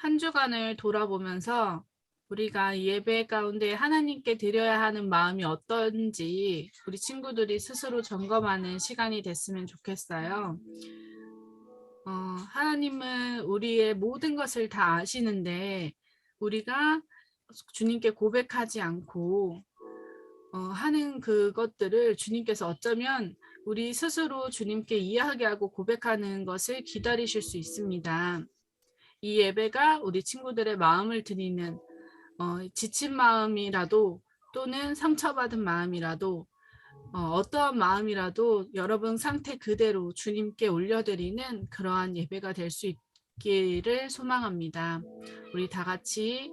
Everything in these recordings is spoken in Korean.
한 주간을 돌아보면서 우리가 예배 가운데 하나님께 드려야 하는 마음이 어떤지 우리 친구들이 스스로 점검하는 시간이 됐으면 좋겠어요. 하나님은 우리의 모든 것을 다 아시는데 우리가 주님께 고백하지 않고 하는 그것들을 주님께서 어쩌면 우리 스스로 주님께 이야기하고 고백하는 것을 기다리실 수 있습니다. 이 예배가 우리 친구들의 마음을 드리는 지친 마음이라도 또는 상처받은 마음이라도 어떠한 마음이라도 여러분 상태 그대로 주님께 올려드리는 그러한 예배가 될 수 있기를 소망합니다. 우리 다 같이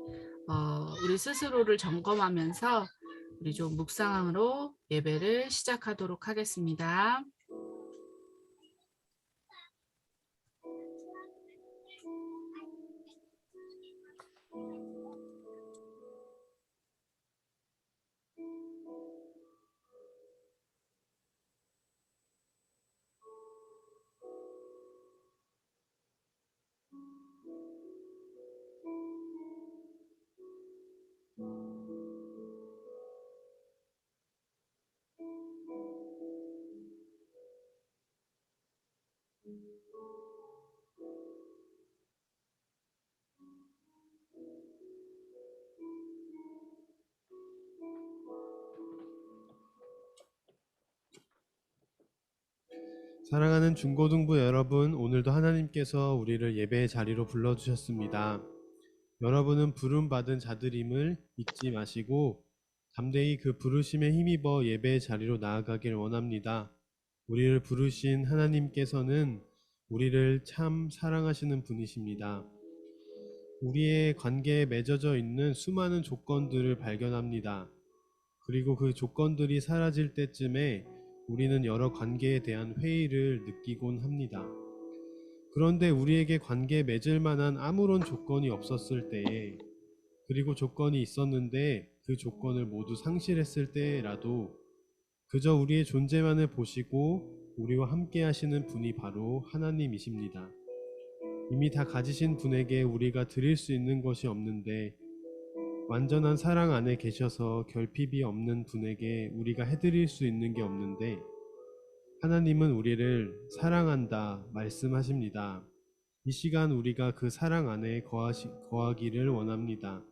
우리 스스로를 점검하면서 우리 좀 묵상으로 예배를 시작하도록 하겠습니다. 사랑하는 중고등부 여러분, 오늘도 하나님께서 우리를 예배의 자리로 불러주셨습니다. 여러분은 부름받은 자들임을 잊지 마시고 담대히 그 부르심에 힘입어 예배의 자리로 나아가길 원합니다. 우리를 부르신 하나님께서는 우리를 참 사랑하시는 분이십니다. 우리의 관계에 맺어져 있는 수많은 조건들을 발견합니다. 그리고 그 조건들이 사라질 때쯤에 우리는 여러 관계에 대한 회의를 느끼곤 합니다. 그런데 우리에게 관계에 맺을 만한 아무런 조건이 없었을 때에, 그리고 조건이 있었는데 그 조건을 모두 상실했을 때라도 그저 우리의 존재만을 보시고 우리와 함께 하시는 분이 바로 하나님이십니다. 이미 다 가지신 분에게 우리가 드릴 수 있는 것이 없는데 완전한 사랑 안에 계셔서 결핍이 없는 분에게 우리가 해드릴 수 있는 게 없는데 하나님은 우리를 사랑한다 말씀하십니다. 이 시간 우리가 그 사랑 안에 거하기를 원합니다.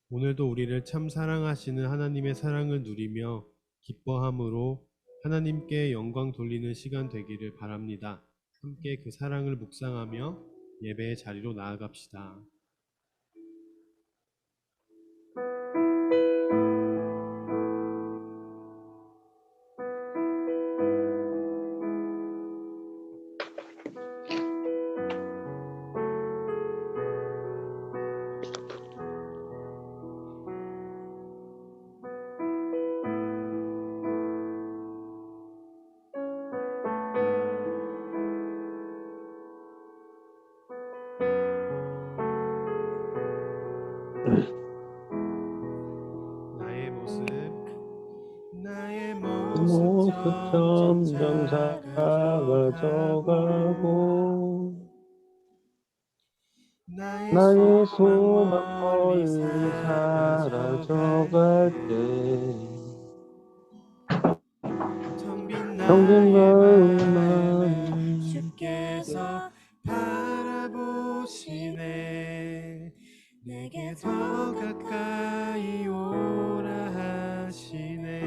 오늘도 우리를 참 사랑하시는 하나님의 사랑을 누리며 기뻐함으로 하나님께 영광 돌리는 시간 되기를 바랍니다. 함께 그 사랑을 묵상하며 예배의 자리로 나아갑시다. 나의 모습 모습 점점 작아져가고 나의 소망 멀리 사라져갈 때 텅 빈 마음을 주께서 바라보시네. 내게 더 가까이 오라 하시네.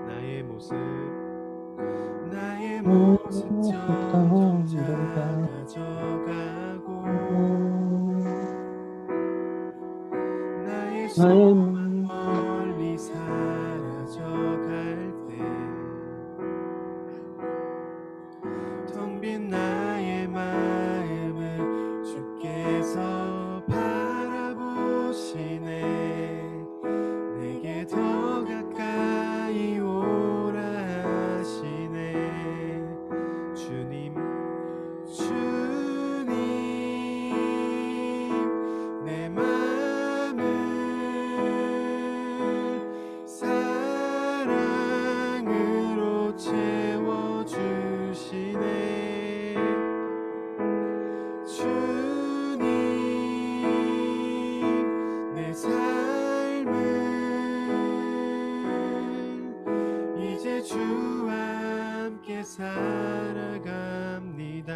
나의 모습 점점 작아져가고 나의 소망 멀리 사라져갈 때 텅 빈 나의 마음을 주께서 바라보시네. 내게 더 가까이 오라 하시네. 주님 내 맘을 사랑으로 채워주시네. 주님 살아갑니다.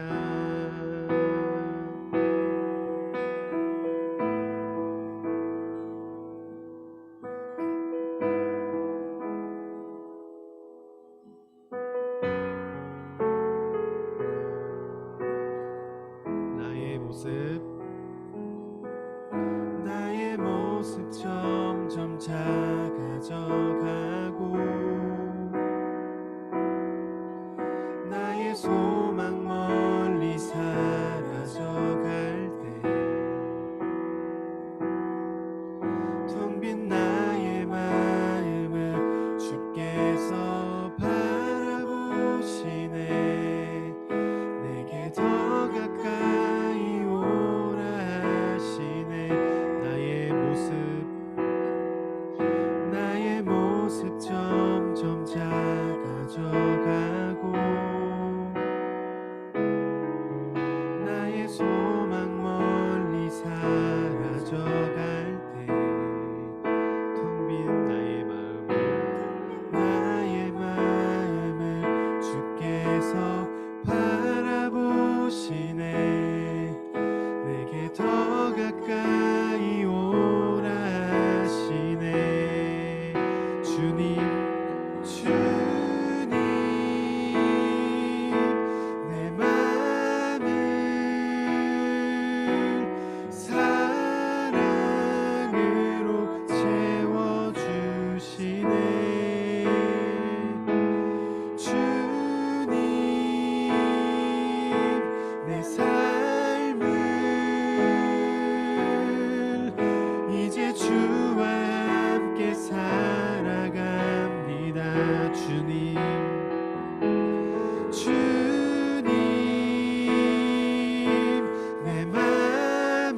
나의 모습 점점 작아져가고 나의 소망 멀리 사라져갈 때 텅 빈 나의 마음을 주께서 바라보시네. 내게 더 가까이 오라 하시네. 나의 모습 점점 작아져가고 나의 소망 멀리 사라져갈 때 텅 빈 나의 마음을 주께서 바라보시네. 내게 더 가까이 오라 하시네. 주님 내 맘을 사랑으로 채워주시네. 주님 내 삶을 이제 주와 함께 살아갑니다. 주님 내 맘을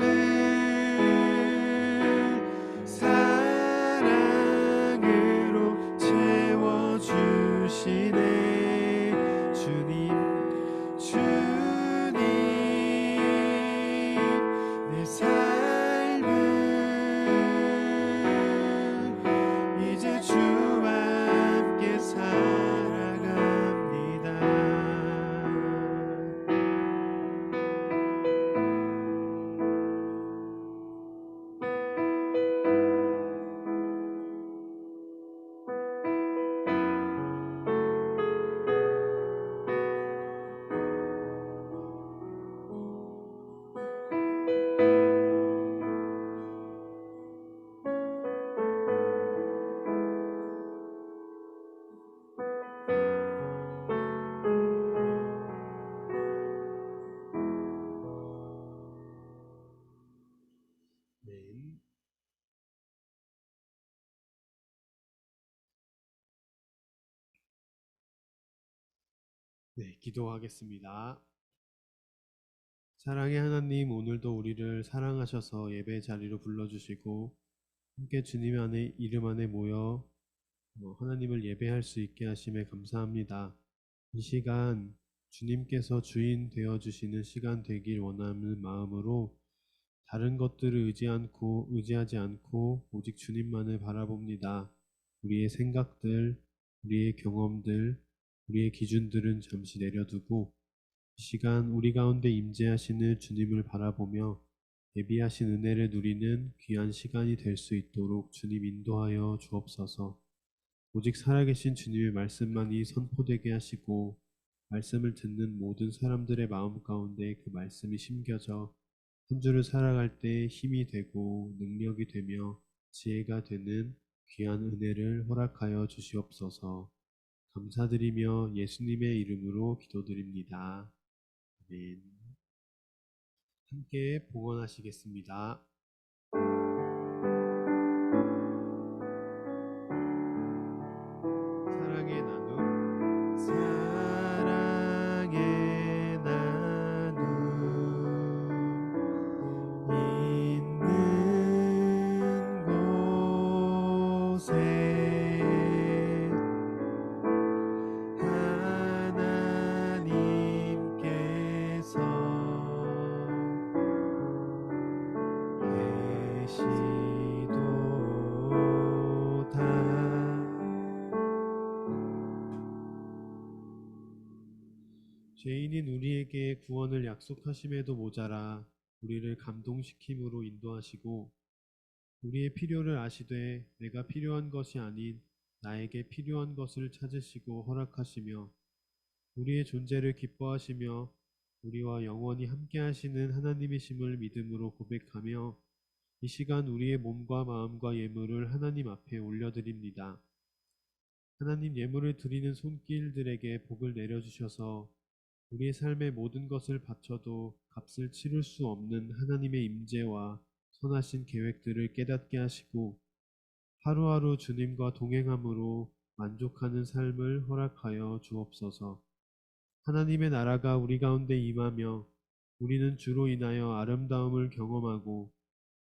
사랑으로 채워주시네. 주님 내 삶을 이제 주와 함께 살아갑니다. 네, 기도하겠습니다. 사랑의 하나님, 오늘도 우리를 사랑하셔서 예배 자리로 불러주시고 함께 주님 안에 이름 안에 모여 하나님을 예배할 수 있게 하심에 감사합니다. 이 시간 주님께서 주인 되어주시는 시간 되길 원하는 마음으로 다른 것들을 의지하지 않고 오직 주님만을 바라봅니다. 우리의 생각들, 우리의 경험들, 우리의 기준들은 잠시 내려두고 이 시간 우리 가운데 임재하시는 주님을 바라보며 예비하신 은혜를 누리는 귀한 시간이 될 수 있도록 주님 인도하여 주옵소서. 오직 살아계신 주님의 말씀만이 선포되게 하시고 말씀을 듣는 모든 사람들의 마음 가운데 그 말씀이 심겨져 한 주를 살아갈 때 힘이 되고 능력이 되며 지혜가 되는 귀한 은혜를 허락하여 주시옵소서. 감사드리며 예수님의 이름으로 기도드립니다. 아멘. 함께 봉헌하시겠습니다. 사랑의 나눔, 사랑의 나눔 있는 곳에 하나님께서 계시도다. 죄인인 우리에게 구원을 약속하심에도 모자라 우리를 감동시킴으로 인도하시고 우리의 필요를 아시되 내가 필요한 것이 아닌 나에게 필요한 것을 찾으시고 허락하시며 우리의 존재를 기뻐하시며 우리와 영원히 함께 하시는 하나님이심을 믿음으로 고백하며 이 시간 우리의 몸과 마음과 예물을 하나님 앞에 올려드립니다. 하나님, 예물을 드리는 손길들에게 복을 내려주셔서 우리의 삶의 모든 것을 바쳐도 값을 치를 수 없는 하나님의 임재와 선하신 계획들을 깨닫게 하시고 하루하루 주님과 동행함으로 만족하는 삶을 허락하여 주옵소서. 하나님의 나라가 우리 가운데 임하며 우리는 주로 인하여 아름다움을 경험하고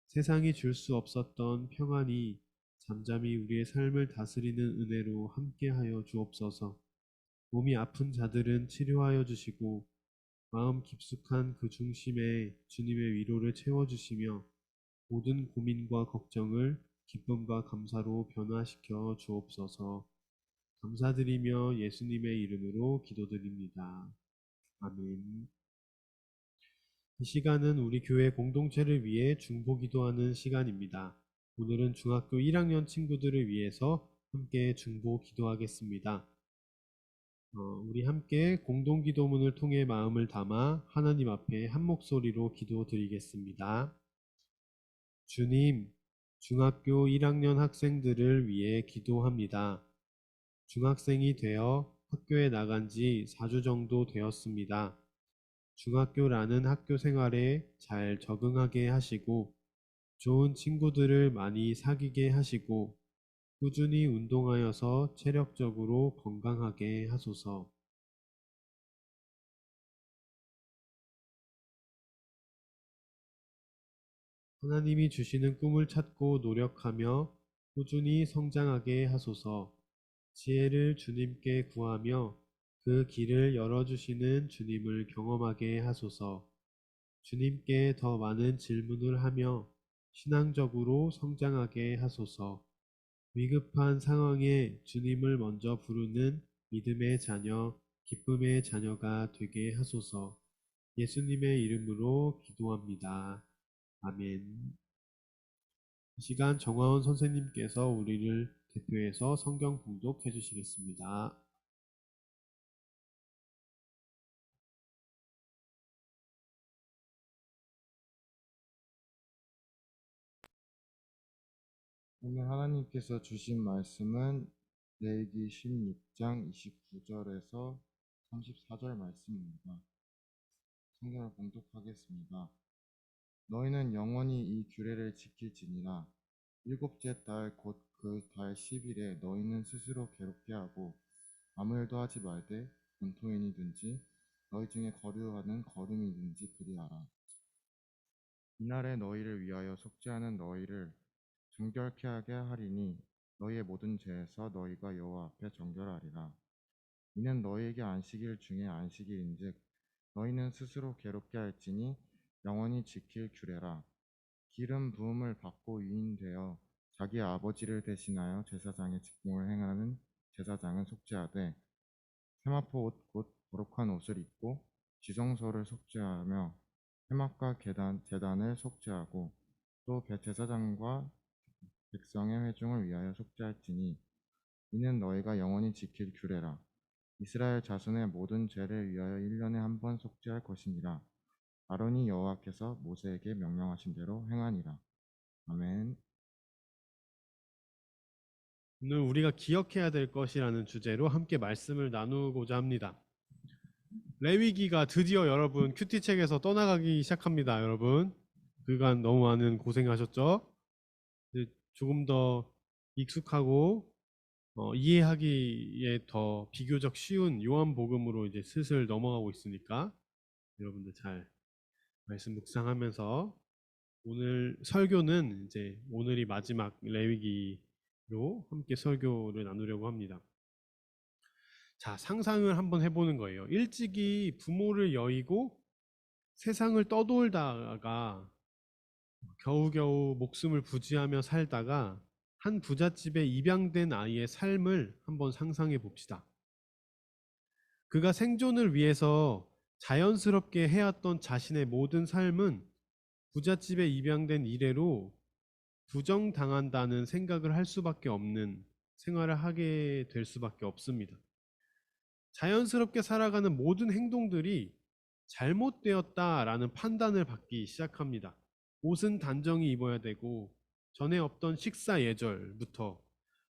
세상이 줄 수 없었던 평안이 잠잠히 우리의 삶을 다스리는 은혜로 함께하여 주옵소서. 몸이 아픈 자들은 치료하여 주시고 마음 깊숙한 그 중심에 주님의 위로를 채워주시며 모든 고민과 걱정을 기쁨과 감사로 변화시켜 주옵소서. 감사드리며 예수님의 이름으로 기도드립니다. 아멘. 이 시간은 우리 교회 공동체를 위해 중보기도하는 시간입니다. 오늘은 중학교 1학년 친구들을 위해서 함께 중보기도하겠습니다. 우리 함께 공동기도문을 통해 마음을 담아 하나님 앞에 한 목소리로 기도드리겠습니다. 주님, 중학교 1학년 학생들을 위해 기도합니다. 중학생이 되어 학교에 나간 지 4주 정도 되었습니다. 중학교라는 학교 생활에 잘 적응하게 하시고 좋은 친구들을 많이 사귀게 하시고 꾸준히 운동하여서 체력적으로 건강하게 하소서. 하나님이 주시는 꿈을 찾고 노력하며 꾸준히 성장하게 하소서. 지혜를 주님께 구하며 그 길을 열어주시는 주님을 경험하게 하소서. 주님께 더 많은 질문을 하며 신앙적으로 성장하게 하소서. 위급한 상황에 주님을 먼저 부르는 믿음의 자녀, 기쁨의 자녀가 되게 하소서. 예수님의 이름으로 기도합니다. 아멘. 이 시간 정화원 선생님께서 우리를 대표해서 성경 봉독해 주시겠습니다. 오늘 하나님께서 주신 말씀은 레위기 16장 29절에서 34절 말씀입니다. 성경을 봉독하겠습니다. 너희는 영원히 이 규례를 지킬지니라. 일곱째 달 곧 그 달 10일에 너희는 스스로 괴롭게 하고 아무 일도 하지 말되 본토인이든지 너희 중에 거류하는 거름이든지 그리하라. 이날에 너희를 위하여 속죄하는 너희를 정결케 하게 하리니 너희의 모든 죄에서 너희가 여호와 앞에 정결하리라. 이는 너희에게 안식일 중에 안식일인즉 너희는 스스로 괴롭게 할지니 영원히 지킬 규례라. 기름 부음을 받고 유인되어 자기 아버지를 대신하여 제사장의 직분을 행하는 제사장은 속죄하되 세마포 옷 곧 거룩한 옷을 입고 지성소를 속죄하며 회막과 제단을 속죄하고 또 제사장과 백성의 회중을 위하여 속죄할지니 이는 너희가 영원히 지킬 규례라. 이스라엘 자손의 모든 죄를 위하여 1년에 한 번 속죄할 것이니라. 아론이 여호와께서 모세에게 명령하신 대로 행하니라. 아멘. 오늘 우리가 기억해야 될 것이라는 주제로 함께 말씀을 나누고자 합니다. 레위기가 드디어 여러분 큐티책에서 떠나가기 시작합니다. 여러분 그간 너무 많은 고생하셨죠? 이제 조금 더 익숙하고 이해하기에 더 비교적 쉬운 요한복음으로 이제 슬슬 넘어가고 있으니까 여러분들 잘 말씀 묵상하면서 오늘 설교는 이제 오늘이 마지막 레위기로 함께 설교를 나누려고 합니다. 자, 상상을 한번 해보는 거예요. 일찍이 부모를 여의고 세상을 떠돌다가 겨우겨우 목숨을 부지하며 살다가 한 부잣집에 입양된 아이의 삶을 한번 상상해 봅시다. 그가 생존을 위해서 자연스럽게 해왔던 자신의 모든 삶은 부잣집에 입양된 이래로 부정당한다는 생각을 할 수밖에 없는 생활을 하게 될 수밖에 없습니다. 자연스럽게 살아가는 모든 행동들이 잘못되었다라는 판단을 받기 시작합니다. 옷은 단정히 입어야 되고 전에 없던 식사 예절부터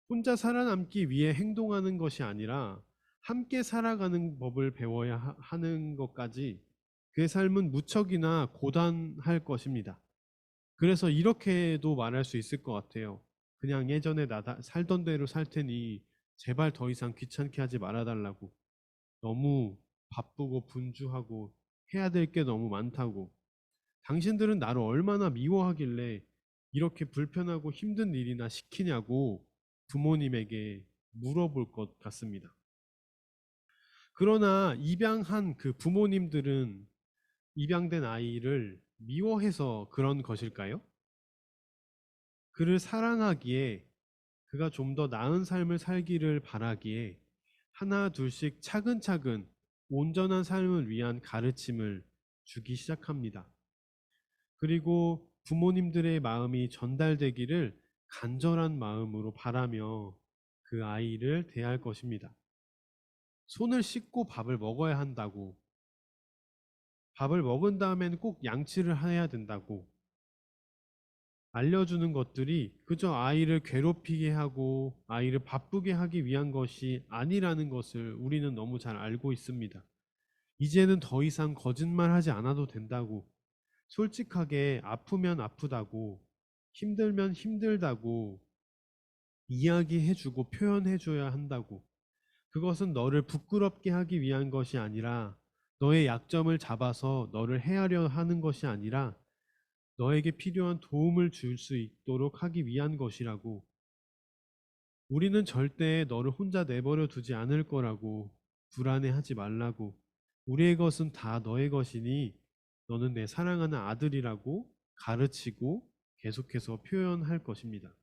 혼자 살아남기 위해 행동하는 것이 아니라 함께 살아가는 법을 배워야 하는 것까지 그의 삶은 무척이나 고단할 것입니다. 그래서 이렇게도 말할 수 있을 것 같아요. 그냥 예전에 나 살던 대로 살 테니 제발 더 이상 귀찮게 하지 말아달라고. 너무 바쁘고 분주하고 해야 될 게 너무 많다고. 당신들은 나를 얼마나 미워하길래 이렇게 불편하고 힘든 일이나 시키냐고 부모님에게 물어볼 것 같습니다. 그러나 입양한 그 부모님들은 입양된 아이를 미워해서 그런 것일까요? 그를 사랑하기에, 그가 좀 더 나은 삶을 살기를 바라기에 하나 둘씩 차근차근 온전한 삶을 위한 가르침을 주기 시작합니다. 그리고 부모님들의 마음이 전달되기를 간절한 마음으로 바라며 그 아이를 대할 것입니다. 손을 씻고 밥을 먹어야 한다고, 밥을 먹은 다음에는 꼭 양치를 해야 된다고 알려주는 것들이 그저 아이를 괴롭히게 하고 아이를 바쁘게 하기 위한 것이 아니라는 것을 우리는 너무 잘 알고 있습니다. 이제는 더 이상 거짓말하지 않아도 된다고, 솔직하게 아프면 아프다고, 힘들면 힘들다고 이야기해주고 표현해줘야 한다고. 그것은 너를 부끄럽게 하기 위한 것이 아니라, 너의 약점을 잡아서 너를 헤아려 하는 것이 아니라 너에게 필요한 도움을 줄 수 있도록 하기 위한 것이라고. 우리는 절대 너를 혼자 내버려 두지 않을 거라고. 불안해하지 말라고. 우리의 것은 다 너의 것이니 너는 내 사랑하는 아들이라고 가르치고 계속해서 표현할 것입니다.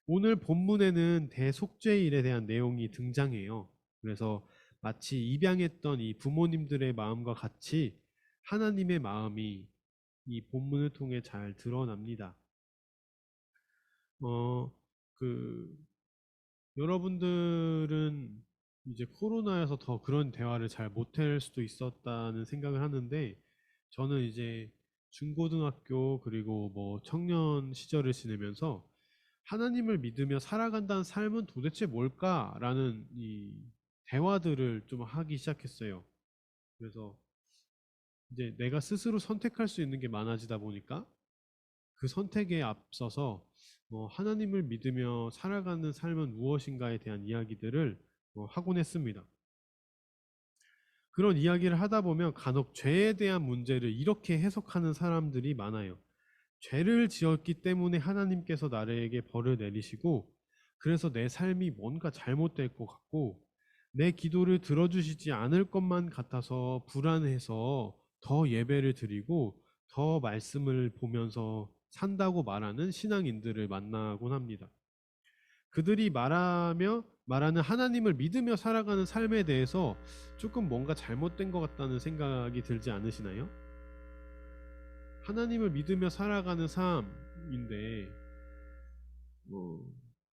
오늘 본문에는 대속죄일에 대한 내용이 등장해요. 그래서 마치 입양했던 이 부모님들의 마음과 같이 하나님의 마음이 이 본문을 통해 잘 드러납니다. 어, 그, 여러분들은 이제 코로나여서 더 그런 대화를 잘 못할 수도 있었다는 생각을 하는데, 저는 이제 중고등학교 그리고 뭐 청년 시절을 지내면서 하나님을 믿으며 살아간다는 삶은 도대체 뭘까라는 이 대화들을 좀 하기 시작했어요. 그래서 이제 내가 스스로 선택할 수 있는 게 많아지다 보니까 그 선택에 앞서서 하나님을 믿으며 살아가는 삶은 무엇인가에 대한 이야기들을 하곤 했습니다. 그런 이야기를 하다 보면 간혹 죄에 대한 문제를 이렇게 해석하는 사람들이 많아요. 죄를 지었기 때문에 하나님께서 나에게 벌을 내리시고, 그래서 내 삶이 뭔가 잘못될 것 같고, 내 기도를 들어주시지 않을 것만 같아서 불안해서 더 예배를 드리고 더 말씀을 보면서 산다고 말하는 신앙인들을 만나곤 합니다. 그들이 말하는 하나님을 믿으며 살아가는 삶에 대해서 조금 뭔가 잘못된 것 같다는 생각이 들지 않으시나요? 하나님을 믿으며 살아가는 삶인데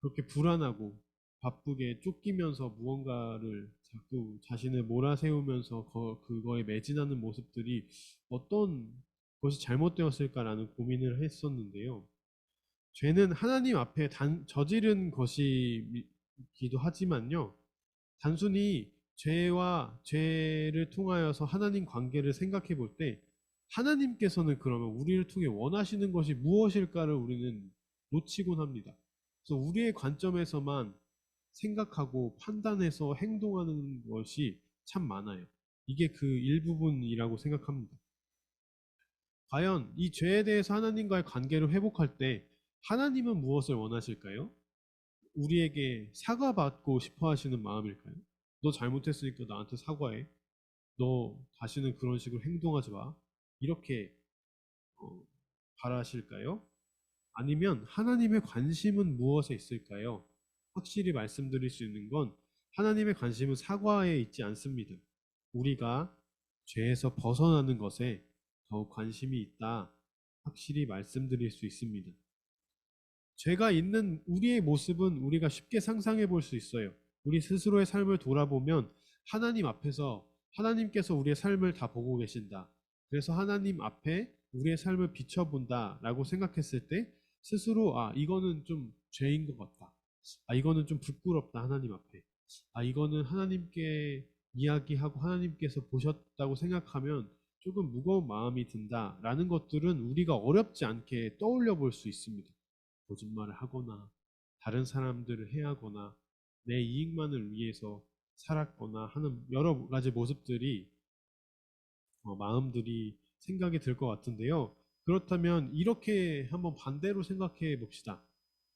그렇게 불안하고 바쁘게 쫓기면서 무언가를 자꾸 자신을 몰아세우면서 그거에 매진하는 모습들이 어떤 것이 잘못되었을까라는 고민을 했었는데요. 죄는 하나님 앞에 저지른 것이기도 하지만요, 단순히 죄와 죄를 통하여서 하나님 관계를 생각해 볼 때 하나님께서는 그러면 우리를 통해 원하시는 것이 무엇일까를 우리는 놓치곤 합니다. 그래서 우리의 관점에서만 생각하고 판단해서 행동하는 것이 참 많아요. 이게 그 일부분이라고 생각합니다. 과연 이 죄에 대해서 하나님과의 관계를 회복할 때 하나님은 무엇을 원하실까요? 우리에게 사과받고 싶어 하시는 마음일까요? 너 잘못했으니까 나한테 사과해. 너 다시는 그런 식으로 행동하지 마. 이렇게 바라실까요? 아니면 하나님의 관심은 무엇에 있을까요? 확실히 말씀드릴 수 있는 건 하나님의 관심은 사과에 있지 않습니다. 우리가 죄에서 벗어나는 것에 더욱 관심이 있다. 확실히 말씀드릴 수 있습니다. 죄가 있는 우리의 모습은 우리가 쉽게 상상해 볼 수 있어요. 우리 스스로의 삶을 돌아보면 하나님 앞에서 하나님께서 우리의 삶을 다 보고 계신다. 그래서 하나님 앞에 우리의 삶을 비춰본다 라고 생각했을 때 스스로 이거는 좀 죄인 것 같다. 이거는 좀 부끄럽다 하나님 앞에. 이거는 하나님께 이야기하고 하나님께서 보셨다고 생각하면 조금 무거운 마음이 든다라는 것들은 우리가 어렵지 않게 떠올려 볼 수 있습니다. 거짓말을 하거나 다른 사람들을 해하거나 내 이익만을 위해서 살았거나 하는 여러 가지 모습들이 마음들이 생각이 들 것 같은데요. 그렇다면 이렇게 한번 반대로 생각해 봅시다.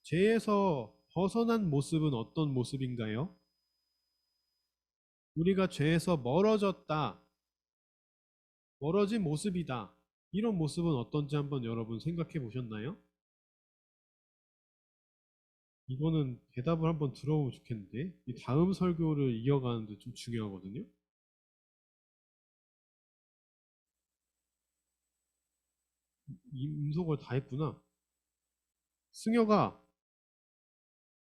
죄에서 벗어난 모습은 어떤 모습인가요? 우리가 죄에서 멀어졌다, 멀어진 모습이다. 이런 모습은 어떤지 한번 여러분 생각해 보셨나요? 이거는 대답을 한번 들어보면 좋겠는데, 이 다음 설교를 이어가는데 좀 중요하거든요. 이 음소걸 다 했구나. 승혁아,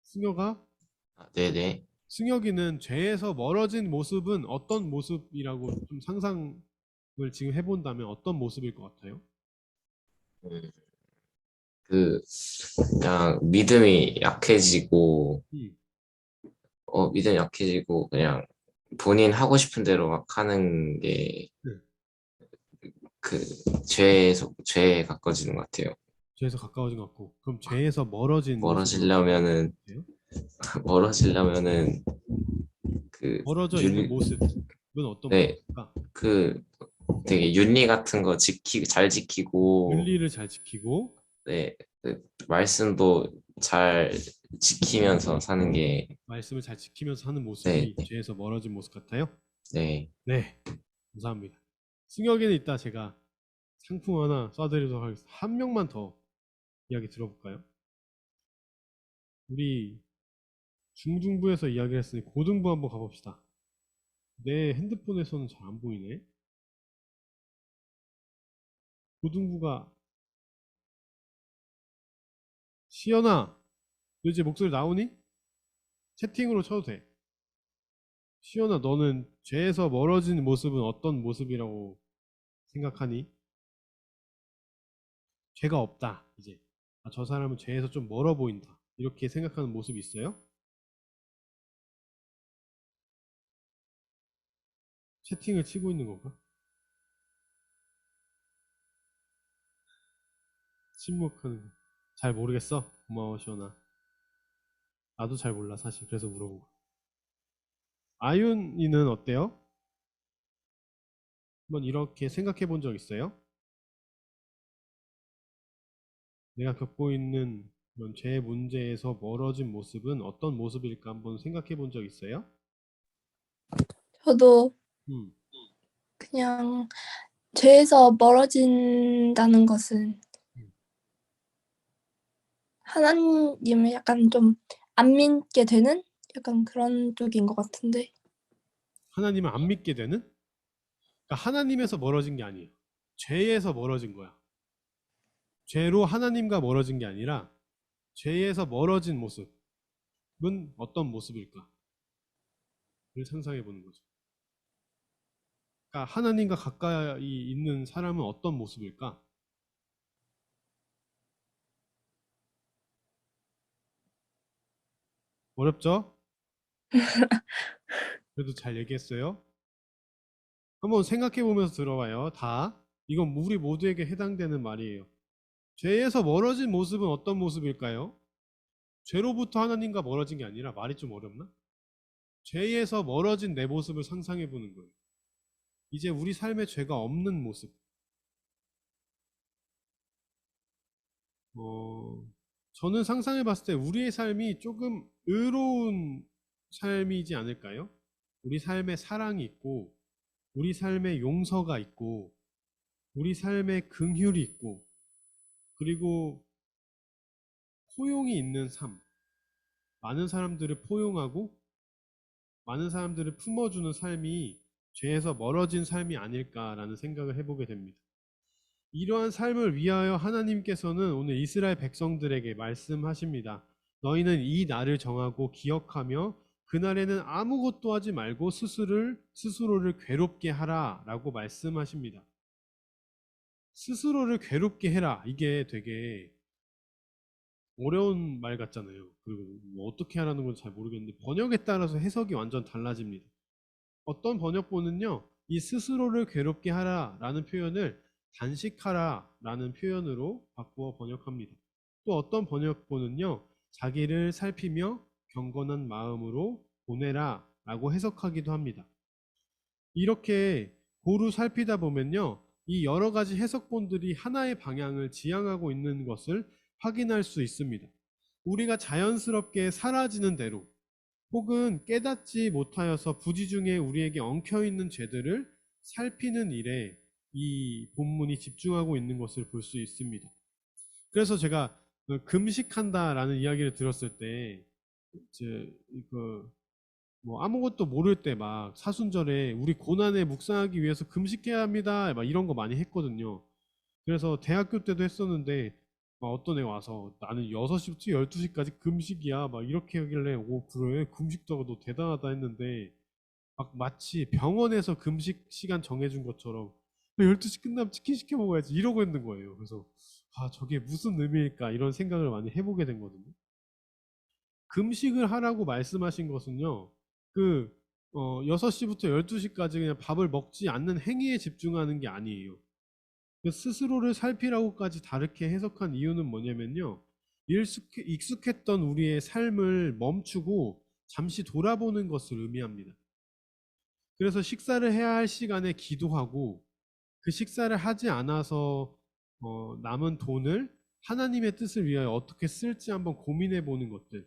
승혁아, 네네. 승혁이는 죄에서 멀어진 모습은 어떤 모습이라고 좀 상상을 지금 해본다면 어떤 모습일 것 같아요? 음, 그, 그냥 믿음이 약해지고, 음, 믿음이 약해지고, 그냥 본인 하고 싶은 대로 막 하는 게 네. 그 죄에 가까워지는 것 같아요. 죄에서 가까워진 것 같고, 그럼 죄에서 멀어진 모습은 어떤 멀어지려면은, 모습이에요? 멀어지려면은, 그, 멀어져 있는 윤, 모습은 어떤 네, 모습일까? 그 되게 윤리 같은 거 잘 지키고, 윤리를 잘 지키고, 네, 그 말씀도 잘 지키면서 사는 게, 말씀을 잘 지키면서 하는 네, 모습이 죄에서 멀어진 모습 같아요? 네. 네, 감사합니다. 승혁이는 이따 제가 상품 하나 쏴드리도록 하겠습니다. 한 명만 더 이야기 들어볼까요? 우리 중등부에서 이야기를 했으니 고등부 한번 가봅시다. 내 핸드폰에서는 잘 안 보이네. 고등부가 시연아, 너 이제 목소리 나오니? 채팅으로 쳐도 돼. 시연아, 너는 죄에서 멀어진 모습은 어떤 모습이라고 생각하니? 죄가 없다, 이제. 저 사람은 죄에서 좀 멀어 보인다. 이렇게 생각하는 모습이 있어요? 채팅을 치고 있는 건가? 침묵하는 거. 잘 모르겠어. 고마워, 시연아. 나도 잘 몰라, 사실. 그래서 물어본 거야. 아윤이는 어때요? 한번 이렇게 생각해 본 적 있어요? 내가 겪고 있는 이런 죄 문제에서 멀어진 모습은 어떤 모습일까 한번 생각해 본 적 있어요? 저도 음, 그냥 죄에서 멀어진다는 것은 음. 하나님을 약간 좀 안 믿게 되는 약간 그런 쪽인 것 같은데. 하나님을 안 믿게 되는? 그러니까 하나님에서 멀어진 게 아니에요. 죄에서 멀어진 거야. 죄로 하나님과 멀어진 게 아니라 죄에서 멀어진 모습은 어떤 모습일까? 를 상상해 보는 거죠. 그러니까 하나님과 가까이 있는 사람은 어떤 모습일까? 어렵죠? 그래도 잘 얘기했어요. 한번 생각해 보면서 들어봐요. 다. 이건 우리 모두에게 해당되는 말이에요. 죄에서 멀어진 모습은 어떤 모습일까요? 죄로부터 하나님과 멀어진 게 아니라 말이 좀 어렵나? 죄에서 멀어진 내 모습을 상상해 보는 거예요. 이제 우리 삶에 죄가 없는 모습. 저는 상상해 봤을 때 우리의 삶이 조금 의로운 삶이지 않을까요? 우리 삶에 사랑이 있고, 우리 삶에 용서가 있고, 우리 삶에 긍휼이 있고, 그리고 포용이 있는 삶. 많은 사람들을 포용하고 많은 사람들을 품어주는 삶이 죄에서 멀어진 삶이 아닐까라는 생각을 해보게 됩니다. 이러한 삶을 위하여 하나님께서는 오늘 이스라엘 백성들에게 말씀하십니다. 너희는 이 날을 정하고 기억하며 그날에는 아무것도 하지 말고 스스로를 괴롭게 하라 라고 말씀하십니다. 스스로를 괴롭게 해라. 이게 되게 어려운 말 같잖아요. 그리고 뭐 어떻게 하라는 건 잘 모르겠는데 번역에 따라서 해석이 완전 달라집니다. 어떤 번역본은요, 이 스스로를 괴롭게 하라 라는 표현을 단식하라 라는 표현으로 바꾸어 번역합니다. 또 어떤 번역본은요, 자기를 살피며 경건한 마음으로 보내라 라고 해석하기도 합니다. 이렇게 고루 살피다 보면요, 이 여러 가지 해석본들이 하나의 방향을 지향하고 있는 것을 확인할 수 있습니다. 우리가 자연스럽게 사라지는 대로 혹은 깨닫지 못하여서 부지중에 우리에게 엉켜있는 죄들을 살피는 일에 이 본문이 집중하고 있는 것을 볼 수 있습니다. 그래서 제가 금식한다라는 이야기를 들었을 때 뭐 아무것도 모를 때 막 사순절에 우리 고난에 묵상하기 위해서 금식해야 합니다 막 이런 거 많이 했거든요. 그래서 대학교 때도 했었는데 막 어떤 애가 와서 나는 6시부터 12시까지 금식이야 막 이렇게 하길래 오 그래 금식도 하고 너 대단하다 했는데 막 마치 병원에서 금식 시간 정해준 것처럼 12시 끝나면 치킨 시켜 먹어야지 이러고 있는 거예요. 그래서 아 저게 무슨 의미일까 이런 생각을 많이 해보게 된 거거든요. 금식을 하라고 말씀하신 것은요, 6시부터 12시까지 그냥 밥을 먹지 않는 행위에 집중하는 게 아니에요. 스스로를 살피라고까지 다르게 해석한 이유는 뭐냐면요, 익숙했던 우리의 삶을 멈추고 잠시 돌아보는 것을 의미합니다. 그래서 식사를 해야 할 시간에 기도하고 그 식사를 하지 않아서 남은 돈을 하나님의 뜻을 위하여 어떻게 쓸지 한번 고민해 보는 것들.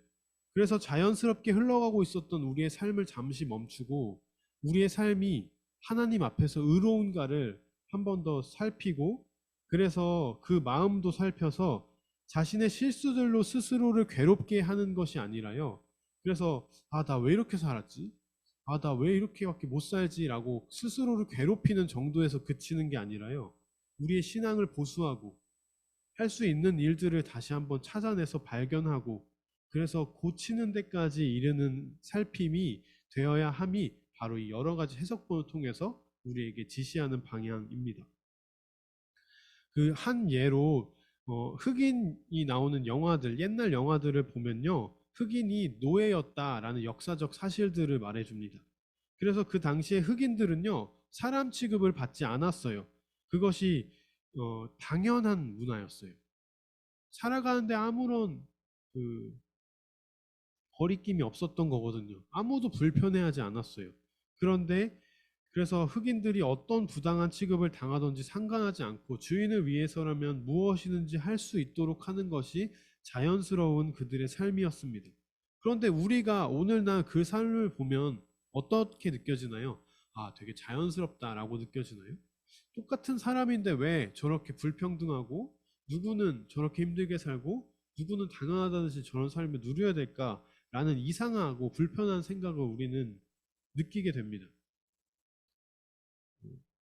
그래서 자연스럽게 흘러가고 있었던 우리의 삶을 잠시 멈추고 우리의 삶이 하나님 앞에서 의로운가를 한 번 더 살피고 그래서 그 마음도 살펴서 자신의 실수들로 스스로를 괴롭게 하는 것이 아니라요. 그래서 아, 나 왜 이렇게 살았지? 아, 나 왜 이렇게밖에 못 살지? 라고 스스로를 괴롭히는 정도에서 그치는 게 아니라요. 우리의 신앙을 보수하고 할 수 있는 일들을 다시 한번 찾아내서 발견하고 그래서 고치는 데까지 이르는 살핌이 되어야 함이 바로 이 여러 가지 해석본을 통해서 우리에게 지시하는 방향입니다. 그 한 예로 흑인이 나오는 영화들, 옛날 영화들을 보면요, 흑인이 노예였다라는 역사적 사실들을 말해줍니다. 그래서 그 당시에 흑인들은요, 사람 취급을 받지 않았어요. 그것이 당연한 문화였어요. 살아가는데 아무런 거리낌이 없었던 거거든요. 아무도 불편해하지 않았어요. 그런데 그래서 흑인들이 어떤 부당한 취급을 당하든지 상관하지 않고 주인을 위해서라면 무엇이든지 할 수 있도록 하는 것이 자연스러운 그들의 삶이었습니다. 그런데 우리가 오늘날 그 삶을 보면 어떻게 느껴지나요? 아, 되게 자연스럽다라고 느껴지나요? 똑같은 사람인데 왜 저렇게 불평등하고 누구는 저렇게 힘들게 살고 누구는 당연하다듯이 저런 삶을 누려야 될까라는 이상하고 불편한 생각을 우리는 느끼게 됩니다.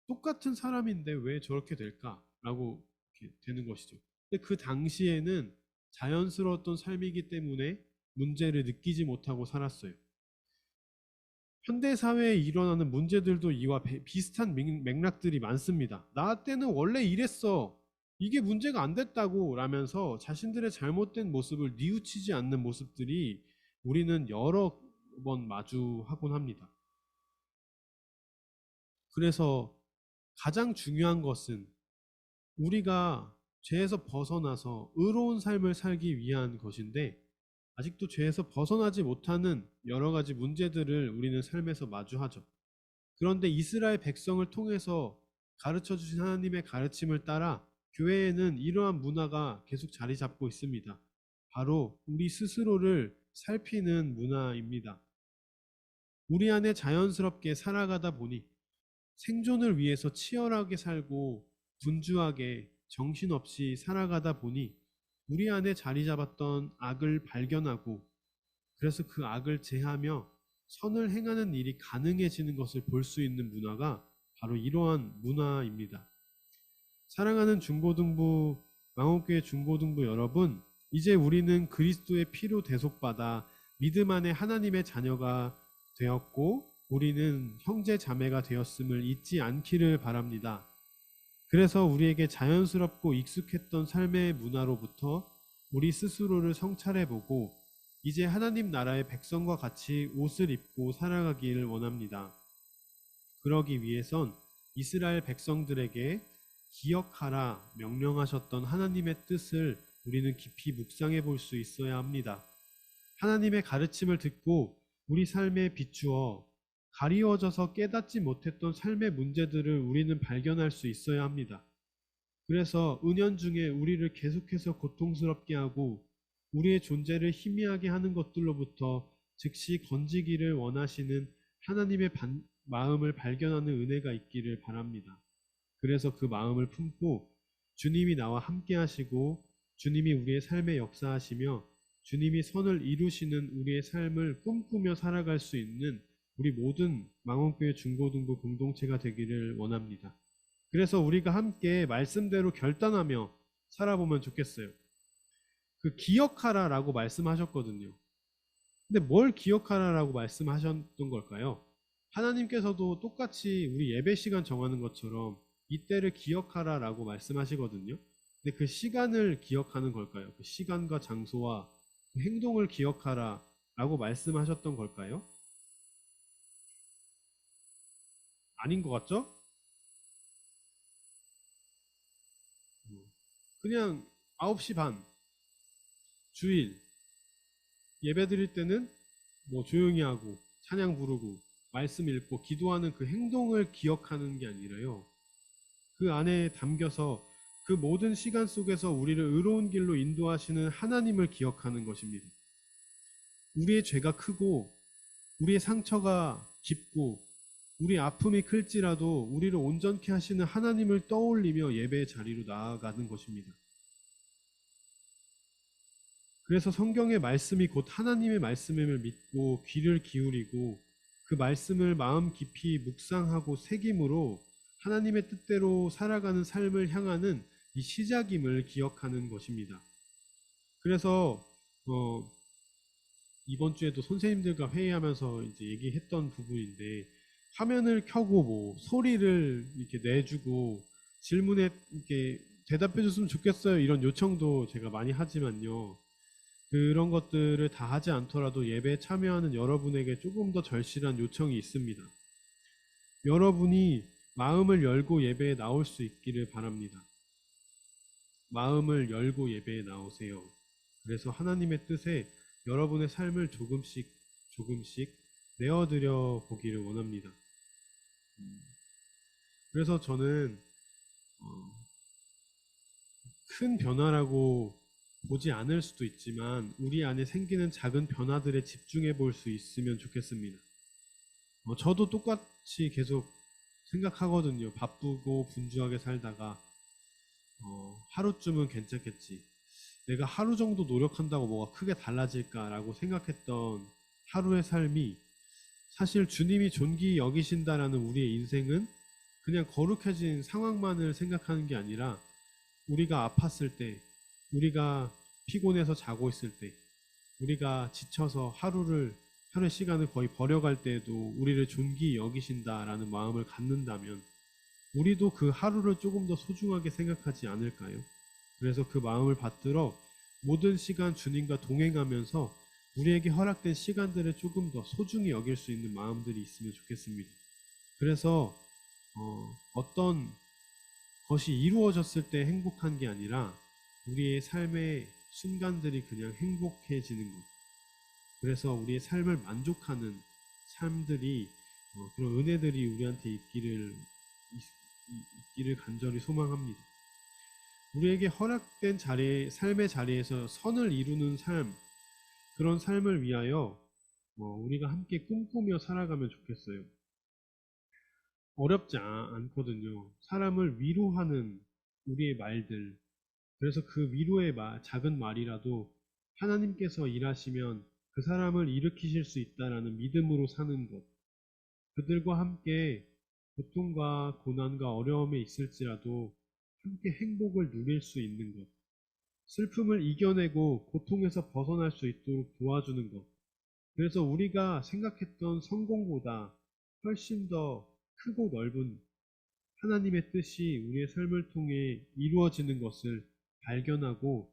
똑같은 사람인데 왜 저렇게 될까라고 되는 것이죠. 근데 그 당시에는 자연스러웠던 삶이기 때문에 문제를 느끼지 못하고 살았어요. 현대 사회에 일어나는 문제들도 이와 비슷한 맥락들이 많습니다. 나 때는 원래 이랬어. 이게 문제가 안 됐다고 라면서 자신들의 잘못된 모습을 뉘우치지 않는 모습들이 우리는 여러 번 마주하곤 합니다. 그래서 가장 중요한 것은 우리가 죄에서 벗어나서 의로운 삶을 살기 위한 것인데 아직도 죄에서 벗어나지 못하는 여러 가지 문제들을 우리는 삶에서 마주하죠. 그런데 이스라엘 백성을 통해서 가르쳐 주신 하나님의 가르침을 따라 교회에는 이러한 문화가 계속 자리 잡고 있습니다. 바로 우리 스스로를 살피는 문화입니다. 우리 안에 자연스럽게 살아가다 보니 생존을 위해서 치열하게 살고 분주하게 정신없이 살아가다 보니 우리 안에 자리 잡았던 악을 발견하고 그래서 그 악을 제하며 선을 행하는 일이 가능해지는 것을 볼 수 있는 문화가 바로 이러한 문화입니다. 사랑하는 중고등부, 망원교회 중고등부 여러분, 이제 우리는 그리스도의 피로 대속받아 믿음 안에 하나님의 자녀가 되었고 우리는 형제 자매가 되었음을 잊지 않기를 바랍니다. 그래서 우리에게 자연스럽고 익숙했던 삶의 문화로부터 우리 스스로를 성찰해보고 이제 하나님 나라의 백성과 같이 옷을 입고 살아가기를 원합니다. 그러기 위해선 이스라엘 백성들에게 기억하라 명령하셨던 하나님의 뜻을 우리는 깊이 묵상해 볼 수 있어야 합니다. 하나님의 가르침을 듣고 우리 삶에 비추어 가리워져서 깨닫지 못했던 삶의 문제들을 우리는 발견할 수 있어야 합니다. 그래서 은연중에 우리를 계속해서 고통스럽게 하고 우리의 존재를 희미하게 하는 것들로부터 즉시 건지기를 원하시는 하나님의 마음을 발견하는 은혜가 있기를 바랍니다. 그래서 그 마음을 품고 주님이 나와 함께 하시고 주님이 우리의 삶에 역사하시며 주님이 선을 이루시는 우리의 삶을 꿈꾸며 살아갈 수 있는 우리 모든 망원교회 중고등부 공동체가 되기를 원합니다. 그래서 우리가 함께 말씀대로 결단하며 살아보면 좋겠어요. 그 기억하라라고 말씀하셨거든요. 근데 뭘 기억하라라고 말씀하셨던 걸까요? 하나님께서도 똑같이 우리 예배 시간 정하는 것처럼 이때를 기억하라라고 말씀하시거든요. 근데 그 시간을 기억하는 걸까요? 그 시간과 장소와 그 행동을 기억하라라고 말씀하셨던 걸까요? 아닌 것 같죠? 그냥 9시 반 주일 예배 드릴 때는 뭐 조용히 하고 찬양 부르고 말씀 읽고 기도하는 그 행동을 기억하는 게 아니라요. 그 안에 담겨서 그 모든 시간 속에서 우리를 의로운 길로 인도하시는 하나님을 기억하는 것입니다. 우리의 죄가 크고 우리의 상처가 깊고 우리 아픔이 클지라도 우리를 온전케 하시는 하나님을 떠올리며 예배의 자리로 나아가는 것입니다. 그래서 성경의 말씀이 곧 하나님의 말씀임을 믿고 귀를 기울이고 그 말씀을 마음 깊이 묵상하고 새김으로 하나님의 뜻대로 살아가는 삶을 향하는 이 시작임을 기억하는 것입니다. 그래서 이번 주에도 선생님들과 회의하면서 이제 얘기했던 부분인데 화면을 켜고 뭐 소리를 이렇게 내주고 질문에 이렇게 대답해 줬으면 좋겠어요 이런 요청도 제가 많이 하지만요. 그런 것들을 다 하지 않더라도 예배에 참여하는 여러분에게 조금 더 절실한 요청이 있습니다. 여러분이 마음을 열고 예배에 나올 수 있기를 바랍니다. 마음을 열고 예배에 나오세요. 그래서 하나님의 뜻에 여러분의 삶을 조금씩 내어드려 보기를 원합니다. 그래서 저는 큰 변화라고 보지 않을 수도 있지만 우리 안에 생기는 작은 변화들에 집중해 볼 수 있으면 좋겠습니다. 저도 똑같이 계속 생각하거든요. 바쁘고 분주하게 살다가 하루쯤은 괜찮겠지. 내가 하루 정도 노력한다고 뭐가 크게 달라질까라고 생각했던 하루의 삶이 사실 주님이 존귀히 여기신다라는 우리의 인생은 그냥 거룩해진 상황만을 생각하는 게 아니라 우리가 아팠을 때, 우리가 피곤해서 자고 있을 때, 우리가 지쳐서 하루의 시간을 거의 버려갈 때에도 우리를 존귀히 여기신다라는 마음을 갖는다면 우리도 그 하루를 조금 더 소중하게 생각하지 않을까요? 그래서 그 마음을 받들어 모든 시간 주님과 동행하면서 우리에게 허락된 시간들을 조금 더 소중히 여길 수 있는 마음들이 있으면 좋겠습니다. 그래서 어떤 것이 이루어졌을 때 행복한 게 아니라 우리의 삶의 순간들이 그냥 행복해지는 것. 그래서 우리의 삶을 만족하는 삶들이 그런 은혜들이 우리한테 있기를 간절히 소망합니다. 우리에게 허락된 삶의 자리에서 선을 이루는 삶, 그런 삶을 위하여 우리가 함께 꿈꾸며 살아가면 좋겠어요. 어렵지 않거든요. 사람을 위로하는 우리의 말들. 그래서 그 위로의 작은 말이라도 하나님께서 일하시면 그 사람을 일으키실 수 있다라는 믿음으로 사는 것. 그들과 함께 고통과 고난과 어려움에 있을지라도 함께 행복을 누릴 수 있는 것. 슬픔을 이겨내고 고통에서 벗어날 수 있도록 도와주는 것. 그래서 우리가 생각했던 성공보다 훨씬 더 크고 넓은 하나님의 뜻이 우리의 삶을 통해 이루어지는 것을 발견하고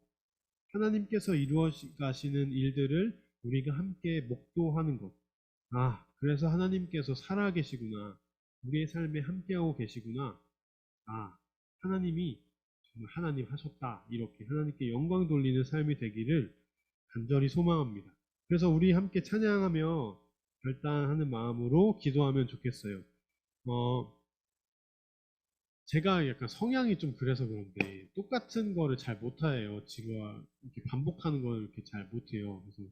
하나님께서 이루어 가시는 일들을 우리가 함께 목도하는 것. 아, 그래서 하나님께서 살아계시구나. 우리의 삶에 함께하고 계시구나. 아, 하나님이 정말 하나님 하셨다. 이렇게 하나님께 영광 돌리는 삶이 되기를 간절히 소망합니다. 그래서 우리 함께 찬양하며 결단하는 마음으로 기도하면 좋겠어요. 제가 약간 성향이 좀 그래서 그런데 똑같은 거를 잘 못해요. 지금 이렇게 반복하는 걸 이렇게 잘 못해요. 그래서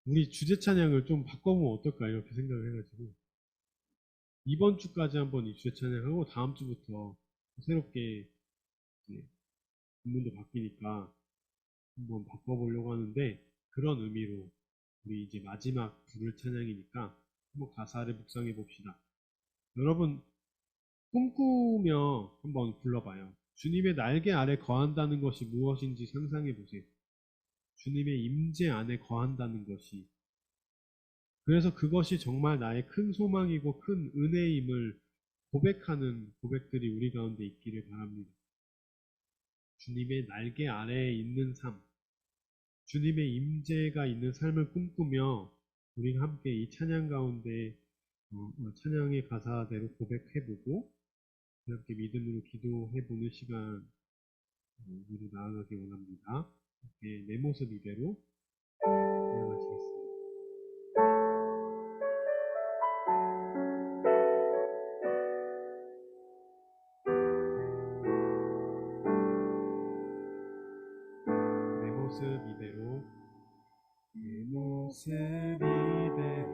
우리 주제 찬양을 좀 바꿔보면 어떨까 이렇게 생각을 해가지고 이번 주까지 한번 이 주제 찬양하고 다음 주부터 새롭게 이제 본문도 바뀌니까 한번 바꿔보려고 하는데 그런 의미로 우리 이제 마지막 부를 찬양이니까 한번 가사를 묵상해 봅시다. 여러분 꿈꾸며 한번 불러봐요. 주님의 날개 아래 거한다는 것이 무엇인지 상상해 보세요. 주님의 임재 안에 거한다는 것이. 그래서 그것이 정말 나의 큰 소망이고 큰 은혜임을 고백하는 고백들이 우리 가운데 있기를 바랍니다. 주님의 날개 아래에 있는 삶, 주님의 임재가 있는 삶을 꿈꾸며 우리가 함께 이 찬양 가운데 찬양의 가사대로 고백해보고 함께 믿음으로 기도해보는 시간 우리로 나아가기 원합니다. 함께 내 모습 이대로 찬양하시겠습니다. 내 모습 이대로 내 모습 이대로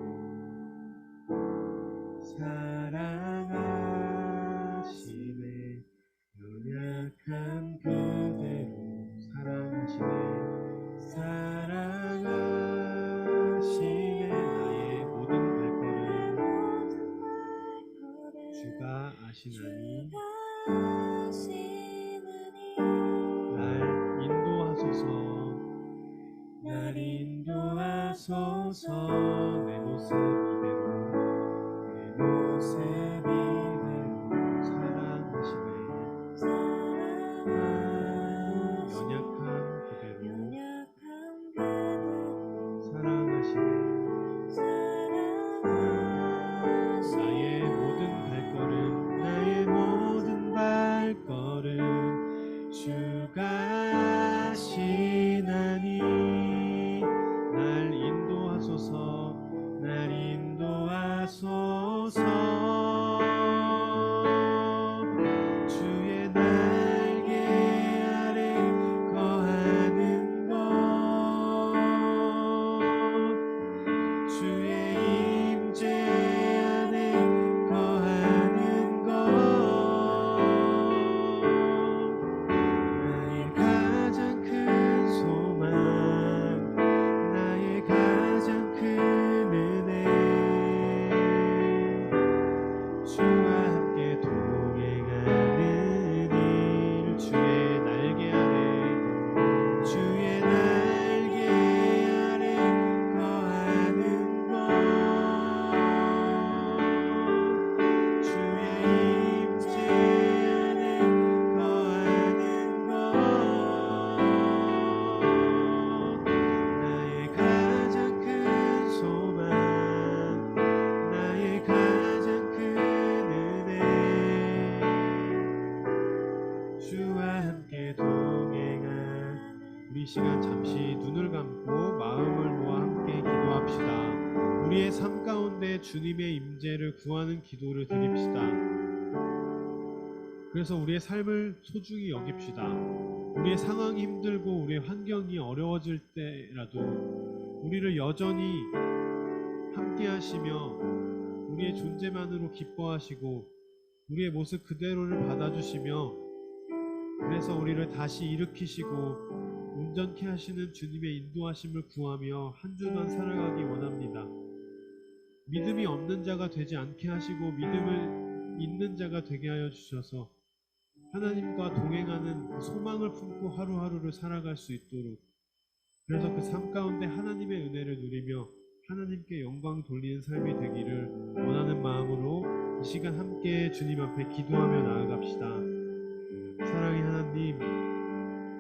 사랑하시네 연약한 그대로 사랑하시네 사랑하시네 나의 모든 발걸음 주가 아시나니 날 인도하소서 날 인도하소서 내 모습 이대로 내 모습 이대로 사랑하시네 연약한 그대로 사랑하시네 나의 모든 발걸음 나의 모든 발걸음 주가 아시나니 날 인도하소서 날 인도하소서 주의 날개 아래 거하는 것 주의 임재 안에 거하는 것 나의 가장 큰 소망 나의 가장 큰 은혜 주와 함께 동행하는 일 주의 날개 아래 거하는 것 주의 임재 안에 거하는 것 나의 가장 큰 소망 나의 가장 큰 은혜 주와 함께 동행한 우리 시간 잠시 눈을 감고 마음을 모아 함께 기도합시다. 우리의 삶 가운데 주님의 임재를 구하는 기도를 드립시다. 그래서 우리의 삶을 소중히 여깁시다. 우리의 상황이 힘들고 우리의 환경이 어려워질 때라도 우리를 여전히 함께 하시며 우리의 존재만으로 기뻐하시고 우리의 모습 그대로를 받아주시며 그래서 우리를 다시 일으키시고 온전케 하시는 주님의 인도하심을 구하며 한 주간 살아가기 원합니다. 믿음이 없는 자가 되지 않게 하시고 믿음을 있는 자가 되게 하여 주셔서 하나님과 동행하는 그 소망을 품고 하루하루를 살아갈 수 있도록, 그래서 그 삶 가운데 하나님의 은혜를 누리며 하나님께 영광 돌리는 삶이 되기를 원하는 마음으로 이 시간 함께 주님 앞에 기도하며 나아갑시다. 사랑의 하나님,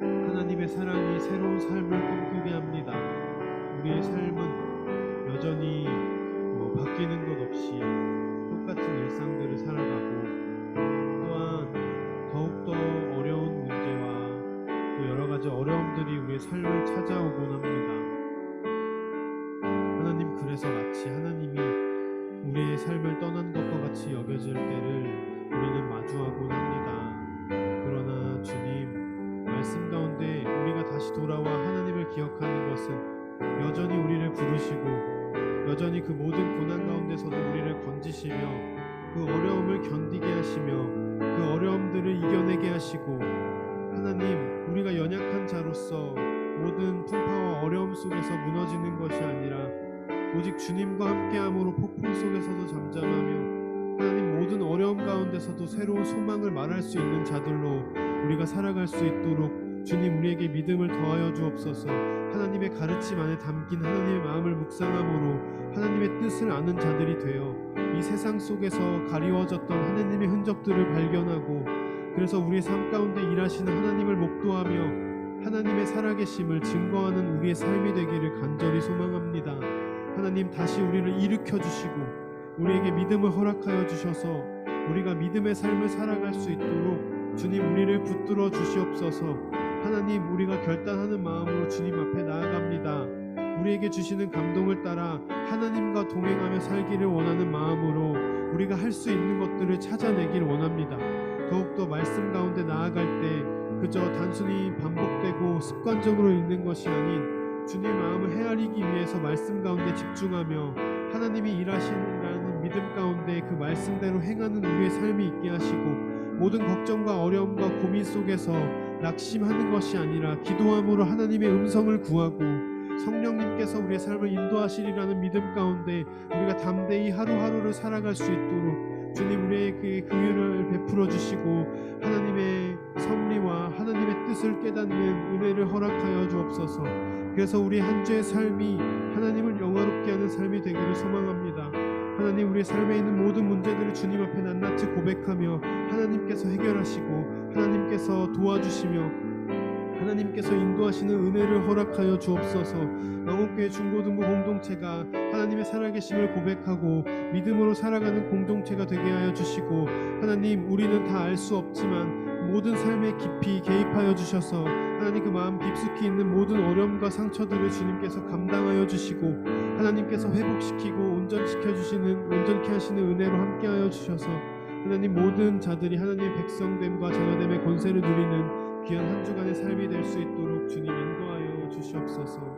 하나님의 사랑이 새로운 삶을 꿈꾸게 합니다. 우리의 삶은 여전히 바뀌는 것 없이 똑같은 일상들을 살아가고, 또한 더욱더 어려운 문제와 또 여러 가지 어려움들이 우리의 삶을 찾아오곤 합니다. 하나님, 그래서 마치 하나님이 우리의 삶을 떠난 것과 같이 여겨질 때를 우리는 마주하곤 합니다. 그러나 주님, 말씀 가운데 우리가 다시 돌아와 하나님을 기억하는 것은 여전히 우리를 부르시고 여전히 그 모든 고난 가운데서도 우리를 건지시며 그 어려움을 견디게 하시며 그 어려움들을 이겨내게 하시고, 하나님, 우리가 연약한 자로서 모든 풍파와 어려움 속에서 무너지는 것이 아니라 오직 주님과 함께함으로 폭풍 속에서도 잠잠하며 하나님, 모든 어려움 가운데서도 새로운 소망을 말할 수 있는 자들로 우리가 살아갈 수 있도록 주님, 우리에게 믿음을 더하여 주옵소서. 하나님의 가르침 안에 담긴 하나님의 마음을 묵상함으로 하나님의 뜻을 아는 자들이 되어 이 세상 속에서 가리워졌던 하나님의 흔적들을 발견하고, 그래서 우리의 삶 가운데 일하시는 하나님을 목도하며 하나님의 살아계심을 증거하는 우리의 삶이 되기를 간절히 소망합니다. 하나님, 다시 우리를 일으켜 주시고 우리에게 믿음을 허락하여 주셔서 우리가 믿음의 삶을 살아갈 수 있도록 주님, 우리를 붙들어 주시옵소서. 하나님, 우리가 결단하는 마음으로 주님 앞에 나아갑니다. 우리에게 주시는 감동을 따라 하나님과 동행하며 살기를 원하는 마음으로 우리가 할 수 있는 것들을 찾아내길 원합니다. 더욱더 말씀 가운데 나아갈 때 그저 단순히 반복되고 습관적으로 읽는 것이 아닌 주님의 마음을 헤아리기 위해서 말씀 가운데 집중하며 하나님이 일하시는 믿음 가운데 그 말씀대로 행하는 우리의 삶이 있게 하시고, 모든 걱정과 어려움과 고민 속에서 낙심하는 것이 아니라 기도함으로 하나님의 음성을 구하고 성령님께서 우리의 삶을 인도하시리라는 믿음 가운데 우리가 담대히 하루하루를 살아갈 수 있도록 주님, 우리에게 그 긍휼을 베풀어 주시고 하나님의 섭리와 하나님의 뜻을 깨닫는 은혜를 허락하여 주옵소서. 그래서 우리 한 주의 삶이 하나님을 영화롭게 하는 삶이 되기를 소망합니다. 하나님, 우리의 삶에 있는 모든 문제들을 주님 앞에 낱낱이 고백하며 하나님께서 해결하시고 하나님께서 도와주시며 하나님께서 인도하시는 은혜를 허락하여 주옵소서. 망원교회 중고등부 공동체가 하나님의 살아계심을 고백하고 믿음으로 살아가는 공동체가 되게 하여 주시고, 하나님, 우리는 다 알 수 없지만 모든 삶에 깊이 개입하여 주셔서 하나님, 그 마음 깊숙이 있는 모든 어려움과 상처들을 주님께서 감당하여 주시고 하나님께서 회복시키고 온전케 하시는 은혜로 함께하여 주셔서 하나님, 모든 자들이 하나님의 백성됨과 자녀됨의 권세를 누리는 귀한 한 주간의 삶이 될 수 있도록 주님 인도하여 주시옵소서.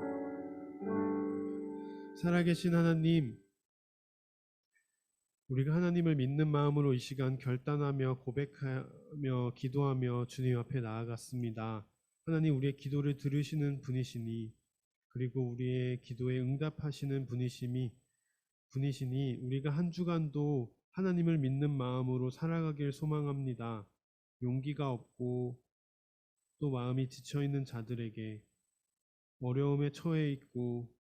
살아계신 하나님, 우리가 하나님을 믿는 마음으로 이 시간 결단하며 고백하며 기도하며 주님 앞에 나아갔습니다. 하나님, 우리의 기도를 들으시는 분이시니, 그리고 우리의 기도에 응답하시는 분이시니 우리가 한 주간도 하나님을 믿는 마음으로 살아가길 소망합니다. 용기가 없고 또 마음이 지쳐있는 자들에게, 어려움에 처해 있고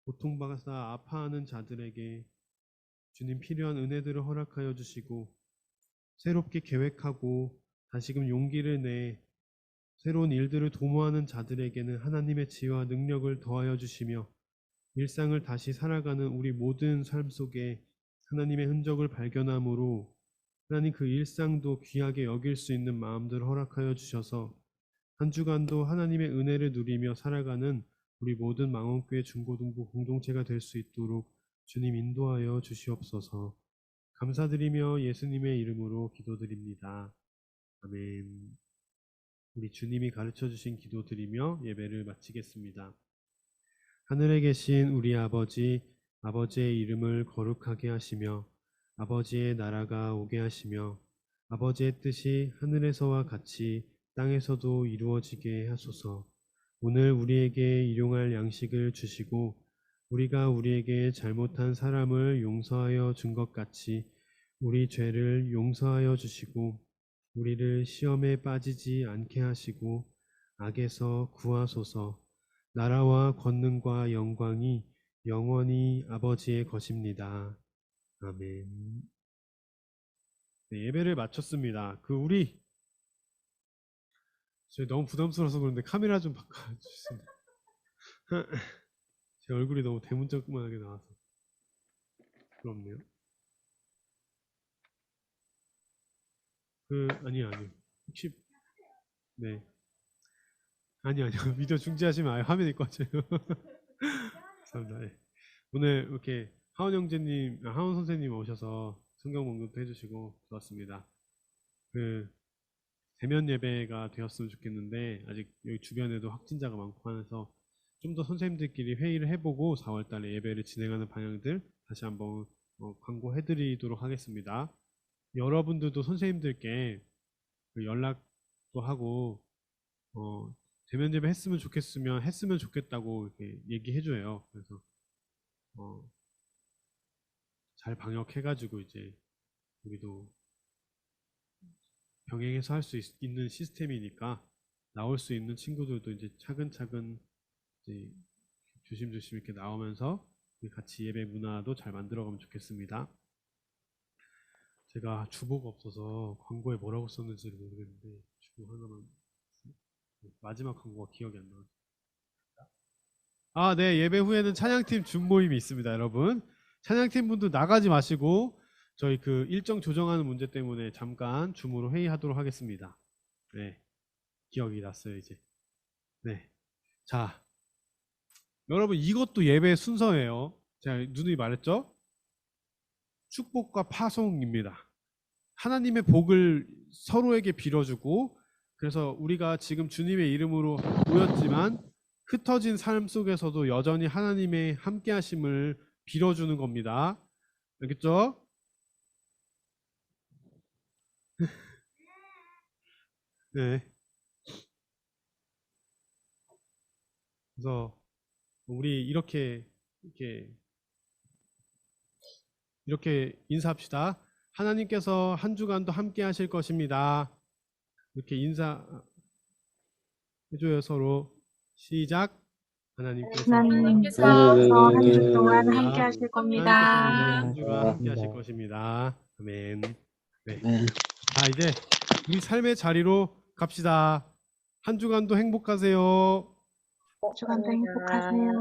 고통받아 아파하는 자들에게 주님, 필요한 은혜들을 허락하여 주시고 새롭게 계획하고 다시금 용기를 내 새로운 일들을 도모하는 자들에게는 하나님의 지혜와 능력을 더하여 주시며 일상을 다시 살아가는 우리 모든 삶 속에 하나님의 흔적을 발견함으로 하나님, 그 일상도 귀하게 여길 수 있는 마음들을 허락하여 주셔서 한 주간도 하나님의 은혜를 누리며 살아가는 우리 모든 망원교회 중고등부 공동체가 될 수 있도록 주님 인도하여 주시옵소서. 감사드리며 예수님의 이름으로 기도드립니다. 아멘. 우리 주님이 가르쳐 주신 기도 드리며 예배를 마치겠습니다. 하늘에 계신 우리 아버지, 아버지의 이름을 거룩하게 하시며 아버지의 나라가 오게 하시며 아버지의 뜻이 하늘에서와 같이 땅에서도 이루어지게 하소서. 오늘 우리에게 일용할 양식을 주시고 우리가 우리에게 잘못한 사람을 용서하여 준 것 같이 우리 죄를 용서하여 주시고 우리를 시험에 빠지지 않게 하시고 악에서 구하소서. 나라와 권능과 영광이 영원히 아버지의 것입니다. 아멘. 네, 예배를 마쳤습니다. 저희 너무 부담스러워서 그런데 카메라 좀 바꿔주세요. 제 얼굴이 너무 대문짝만하게 나와서 부럽네요. 아니요. 혹시 네. 아니요. 비디오 중지하시면 아예 화면이 꺼져요. 감사합니다. 네. 오늘 이렇게 하원 선생님 오셔서 성경 공부도 해주시고 좋았습니다. 대면 예배가 되었으면 좋겠는데 아직 여기 주변에도 확진자가 많고 해서 좀 더 선생님들끼리 회의를 해보고 4월 달에 예배를 진행하는 방향들 다시 한번 광고해드리도록 하겠습니다. 여러분들도 선생님들께 연락도 하고 대면 예배 했으면 좋겠다고 이렇게 얘기해줘요. 그래서 잘 방역해가지고 이제 우리도 병행해서 할 수 있는 시스템이니까 나올 수 있는 친구들도 이제 차근차근 이제 조심조심 이렇게 나오면서 같이 예배 문화도 잘 만들어가면 좋겠습니다. 제가 주보가 없어서 광고에 뭐라고 썼는지를 모르겠는데 주보 하나만 마지막 광고가 기억이 안 나요. 네, 예배 후에는 찬양팀 줌 모임이 있습니다, 여러분. 찬양팀 분들 나가지 마시고 저희 일정 조정하는 문제 때문에 잠깐 줌으로 회의하도록 하겠습니다. 네, 기억이 났어요 이제. 네, 자, 여러분 이것도 예배 순서예요. 제가 누누이 말했죠? 축복과 파송입니다. 하나님의 복을 서로에게 빌어주고 그래서 우리가 지금 주님의 이름으로 모였지만 흩어진 삶 속에서도 여전히 하나님의 함께하심을 빌어주는 겁니다. 알겠죠? 네. 그래서 우리 이렇게 인사합시다. 하나님께서 한 주간도 함께 하실 것입니다. 이렇게 인사해줘요, 서로. 시작. 하나님께서 한 주 동안 함께 하실 하나님께서 한 주간 함께 하실 것입니다. 아멘. 네. 자, 이제 우리 삶의 자리로 갑시다. 한 주간도 행복하세요. 주간도 행복하세요.